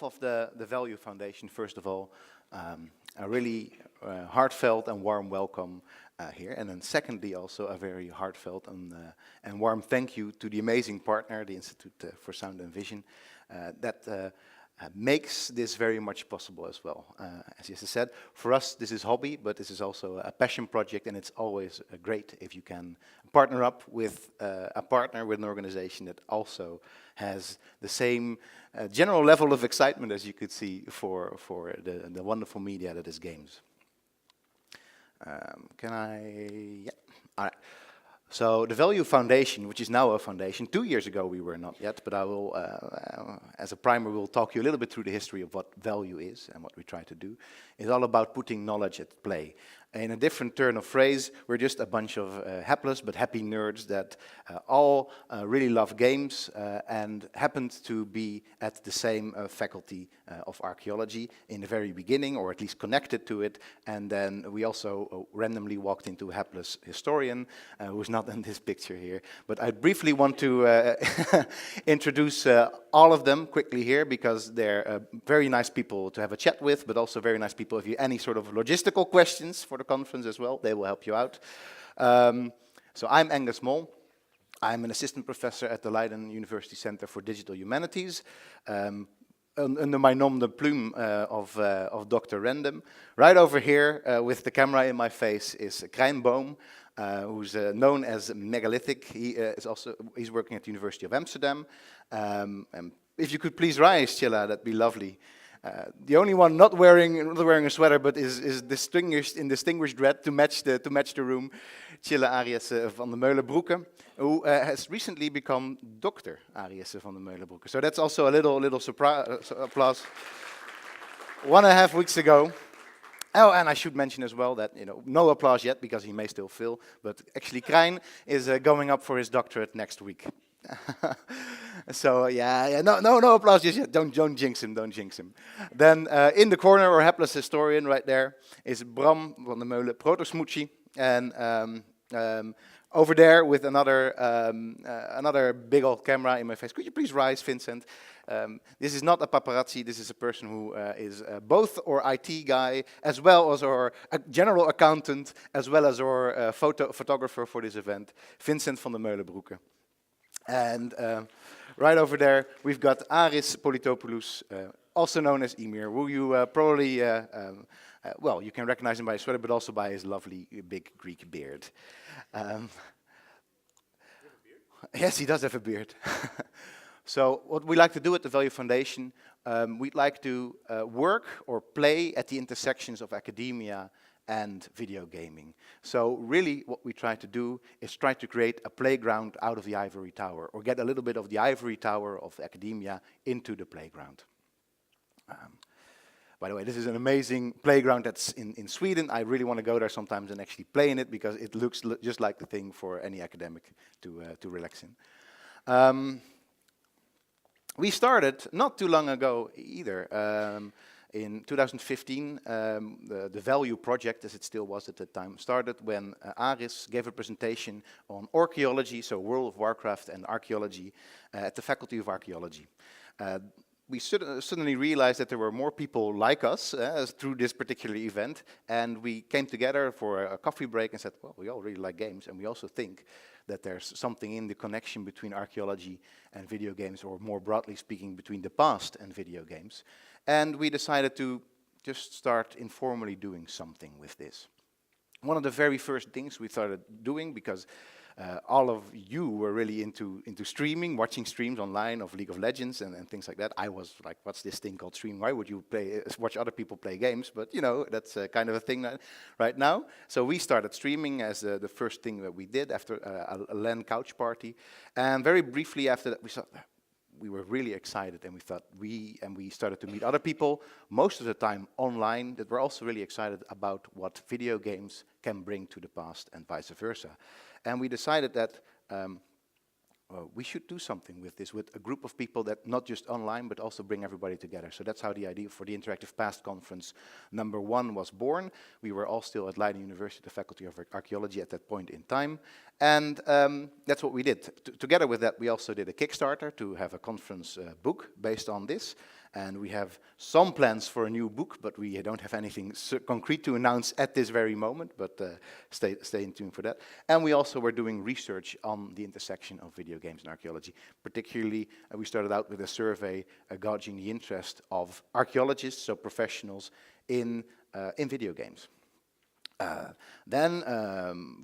of the Value Foundation, first of all, a really heartfelt and warm welcome here. And then secondly, also a very heartfelt and warm thank you to the amazing partner, the Institute for Sound and Vision, that makes this very much possible as well. As Jesse said, for us this is hobby, but this is also a passion project, and it's always great if you can partner up with a partner, with an organization that also has the same general level of excitement as you could see for the wonderful media that is games. Yeah, all right. So the Value Foundation, which is now a foundation, 2 years ago we were not yet, but I will, as a primer, we'll talk you a little bit through the history of what value is and what we try to do. It's all about putting knowledge at play. In a different turn of phrase, we're just a bunch of hapless but happy nerds that all really love games and happened to be at the same faculty of archaeology in the very beginning, or at least connected to it. And then we also randomly walked into a hapless historian who's not in this picture here. But I briefly want to introduce all of them quickly here, because they're very nice people to have a chat with, but also very nice people if you have any sort of logistical questions for the conference as well. They will help you out. So I'm Angus Mol. I'm an assistant professor at the Leiden University Center for Digital Humanities. Under my nom de plume of Dr. Random. Right over here with the camera in my face is Krijn Boom, who's known as Megalithic. He's working at the University of Amsterdam. If you could please rise, Chilla, that'd be lovely. The only one not wearing a sweater, but is distinguished in distinguished red to match the room, Chilla Arias van der Meulenbroeke, who has recently become Dr. Arias van der Meulenbroeke. So that's also a little surprise applause. 1.5 weeks ago. Oh, and I should mention as well that, no applause yet because he may still feel, but actually Krijn is going up for his doctorate next week. So yeah, no applause just yet. Don't jinx him, don't jinx him. Then in the corner, our hapless historian right there, is Bram van der Meulen Protosmucci, and over there with another big old camera in my face. Could you please rise, Vincent? This is not a paparazzi. This is a person who is both our IT guy, as well as our general accountant, as well as our photographer for this event, Vincent van der Meulenbroeke. And right over there, we've got Aris Politopoulos, also known as Emir, who you probably, well, you can recognize him by his sweater, but also by his lovely big Greek beard. Yes, he does have a beard. So what we like to do at the Value Foundation, we'd like to work or play at the intersections of academia and video gaming. So really what we try to do is try to create a playground out of the ivory tower, or get a little bit of the ivory tower of academia into the playground. By the way, this is an amazing playground that's in Sweden. I really want to go there sometimes and actually play in it, because it looks just like the thing for any academic to relax in. We started not too long ago either. In 2015, the Value Project, as it still was at the time, started when Aris gave a presentation on archaeology, so World of Warcraft and archaeology, at the Faculty of Archaeology. We suddenly realized that there were more people like us through this particular event, and we came together for a coffee break and said, well, we all really like games, and we also think that there's something in the connection between archaeology and video games, or more broadly speaking, between the past and video games. And we decided to just start informally doing something with this. One of the very first things we started doing, because all of you were really into streaming, watching streams online of League of Legends and things like that. I was like, what's this thing called streaming? Why would you watch other people play games? But that's kind of a thing right now. So we started streaming as the first thing that we did after a LAN couch party. And very briefly after that, we were really excited, and we started to meet other people, most of the time online, that were also really excited about what video games can bring to the past and vice versa. And we decided that we should do something with this, with a group of people that not just online, but also bring everybody together. So that's how the idea for the Interactive Past Conference #1 was born. We were all still at Leiden University, the Faculty of Archaeology at that point in time. And that's what we did. Together with that, we also did a Kickstarter to have a conference book based on this. And we have some plans for a new book, but we don't have anything concrete to announce at this very moment, but stay in tune for that. And we also were doing research on the intersection of video games and archaeology. Particularly, we started out with a survey gauging the interest of archaeologists, so professionals, in video games. Then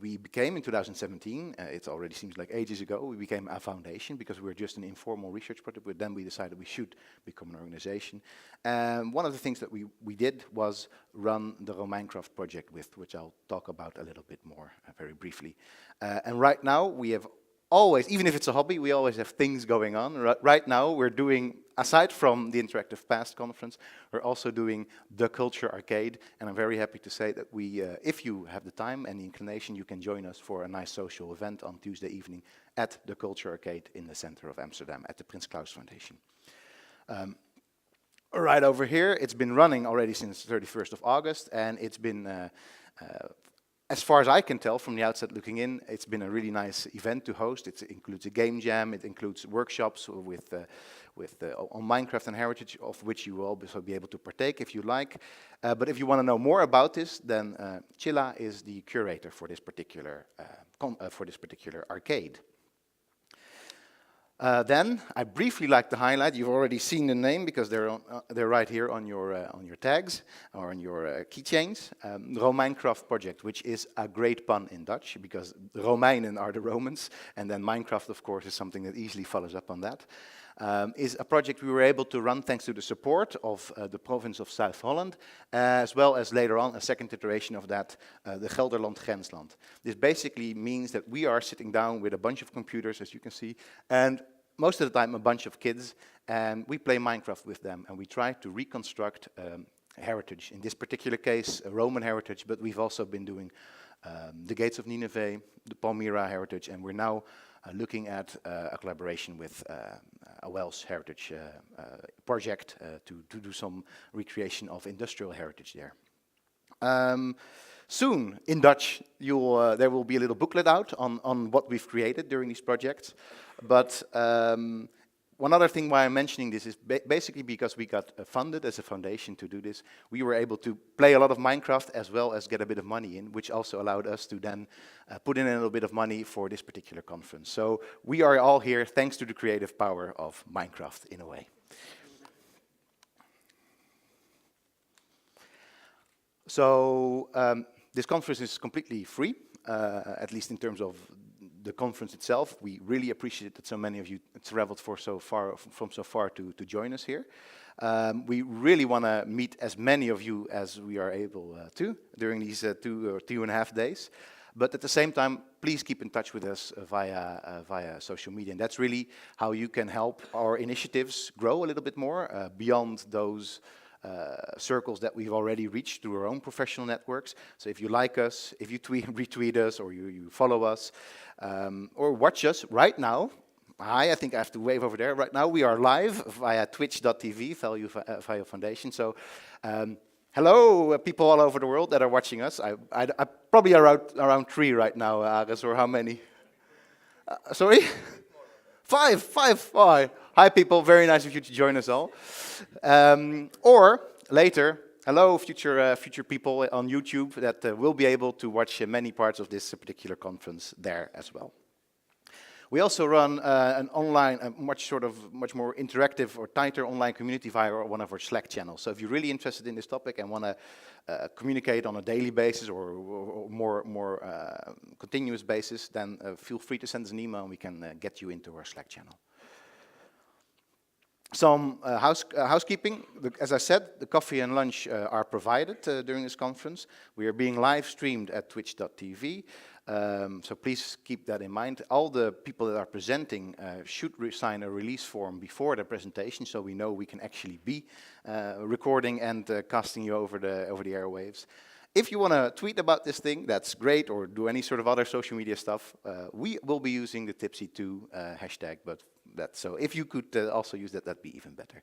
we became, in 2017, it already seems like ages ago, we became a foundation because we were just an informal research project, but then we decided we should become an organization. One of the things that we did was run the Minecraft project with, which I'll talk about a little bit more very briefly. And right now we have always, even if it's a hobby, we always have things going on. Right now we're doing, aside from the Interactive Past conference, we're also doing the Culture Arcade, and I'm very happy to say that we, if you have the time and the inclination, you can join us for a nice social event on Tuesday evening at the Culture Arcade in the center of Amsterdam at the Prins Claus Foundation. Right over here, it's been running already since 31st of August, and it's been as far as I can tell from the outside looking in, it's been a really nice event to host. It includes a game jam, it includes workshops on Minecraft and heritage, of which you will also be able to partake if you like. But if you want to know more about this, then Chilla is the curator for this particular arcade. Then I briefly like to highlight. You've already seen the name because they're right here on your tags or on your keychains. The Minecraft project, which is a great pun in Dutch because the Romeinen are the Romans, and then Minecraft, of course, is something that easily follows up on that. Is a project we were able to run thanks to the support of the province of South Holland, as well as later on a second iteration of that, the Gelderland Grensland. This basically means that we are sitting down with a bunch of computers, as you can see, and most of the time a bunch of kids, and we play Minecraft with them, and we try to reconstruct heritage. In this particular case, a Roman heritage, but we've also been doing the Gates of Nineveh, the Palmyra heritage, and we're now looking at a collaboration with a Welsh heritage project to do some recreation of industrial heritage there. Soon, in Dutch, there will be a little booklet out on what we've created during these projects. But one other thing why I'm mentioning this is basically because we got funded as a foundation to do this. We were able to play a lot of Minecraft as well as get a bit of money in, which also allowed us to then put in a little bit of money for this particular conference. So we are all here thanks to the creative power of Minecraft in a way. So this conference is completely free, at least in terms of the conference itself. We really appreciate that so many of you traveled from so far to join us here. We really want to meet as many of you as we are able to during these 2.5 days. But at the same time, please keep in touch with us via social media. And that's really how you can help our initiatives grow a little bit more beyond those circles that we've already reached through our own professional networks. So if you like us, if you retweet us, or you follow us, or watch us right now, I think I have to wave over there. Right now we are live via twitch.tv, Value Foundation. So hello, people all over the world that are watching us. I probably around 3 right now, Agus, or how many? Sorry? Five. Hi, people. Very nice of you to join us all. Or later, hello, future people on YouTube that will be able to watch many parts of this particular conference there as well. We also run an online, much more interactive or tighter online community via one of our Slack channels. So if you're really interested in this topic and want to communicate on a daily basis or more continuous basis, then feel free to send us an email and we can get you into our Slack channel. Some housekeeping. As I said, the coffee and lunch are provided during this conference. We are being live streamed at twitch.tv. So please keep that in mind. All the people that are presenting should sign a release form before the presentation, so we know we can actually be recording and casting you over the airwaves. If you want to tweet about this thing, that's great, or do any sort of other social media stuff. We will be using the Tipsy2 hashtag, but so if you could also use that, that'd be even better.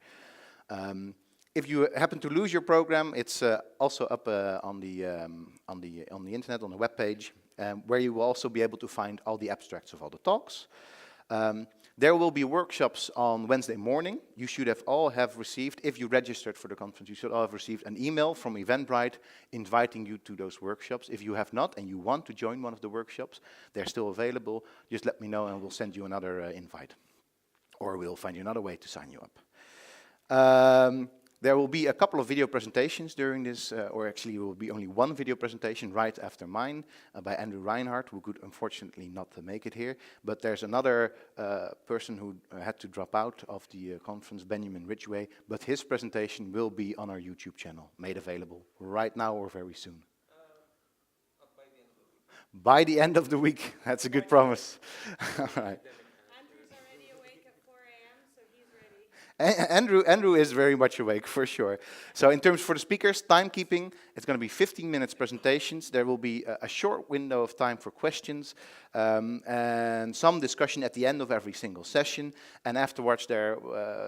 If you happen to lose your program, it's also up on the internet, on the webpage, where you will also be able to find all the abstracts of all the talks. There will be workshops on Wednesday morning. You should have all have received, if you registered for the conference, you should all have received an email from Eventbrite inviting you to those workshops. If you have not and you want to join one of the workshops, they're still available. Just let me know and we'll send you another invite. Or we'll find you another way to sign you up. There will be a couple of video presentations during this, or actually will be only one video presentation right after mine by Andrew Reinhardt, who could unfortunately not make it here. But there's another person who had to drop out of the conference, Benjamin Ridgway, but his presentation will be on our YouTube channel, made available right now or very soon. By the end of the week. That's a good promise. All right. Andrew is very much awake, for sure. So in terms for the speakers, timekeeping, it's going to be 15 minutes presentations. There will be a short window of time for questions and some discussion at the end of every single session. And afterwards there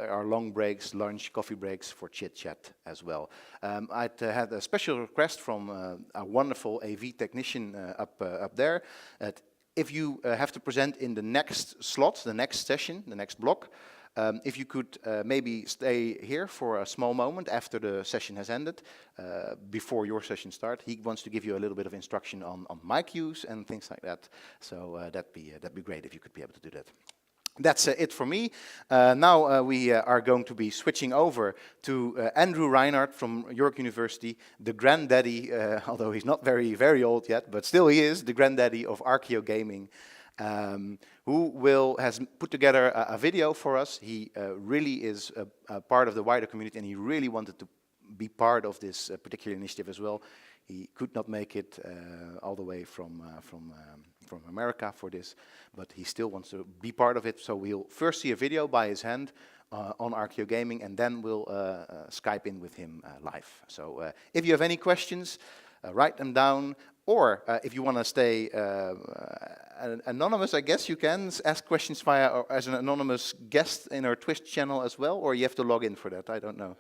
are long breaks, lunch, coffee breaks for chit-chat as well. I'd had a special request from a wonderful AV technician up there. If you have to present in the next slot, the next session, the next block, if you could maybe stay here for a small moment after the session has ended, before your session starts. He wants to give you a little bit of instruction on mic use and things like that. So that'd be great if you could be able to do that. That's it for me. Now we are going to be switching over to Andrew Reinhardt from York University, the granddaddy, although he's not very old yet, but still he is the granddaddy of Archeo Gaming. Who has put together a video for us. He really is a part of the wider community, and he really wanted to be part of this particular initiative as well. He could not make it all the way from America for this, but he still wants to be part of it. So we'll first see a video by his hand on Archeo Gaming, and then we'll Skype in with him live. So if you have any questions, write them down. Or if you want to stay anonymous, I guess you can ask questions via or as an anonymous guest in our Twitch channel as well, or you have to log in for that, I don't know.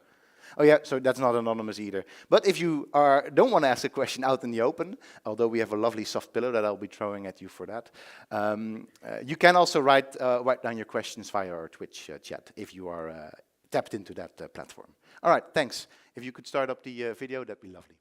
Oh yeah, so that's not anonymous either. But if you don't want to ask a question out in the open, although we have a lovely soft pillow that I'll be throwing at you for that, you can also write down your questions via our Twitch chat if you are tapped into that platform. All right, thanks. If you could start up the video, that'd be lovely.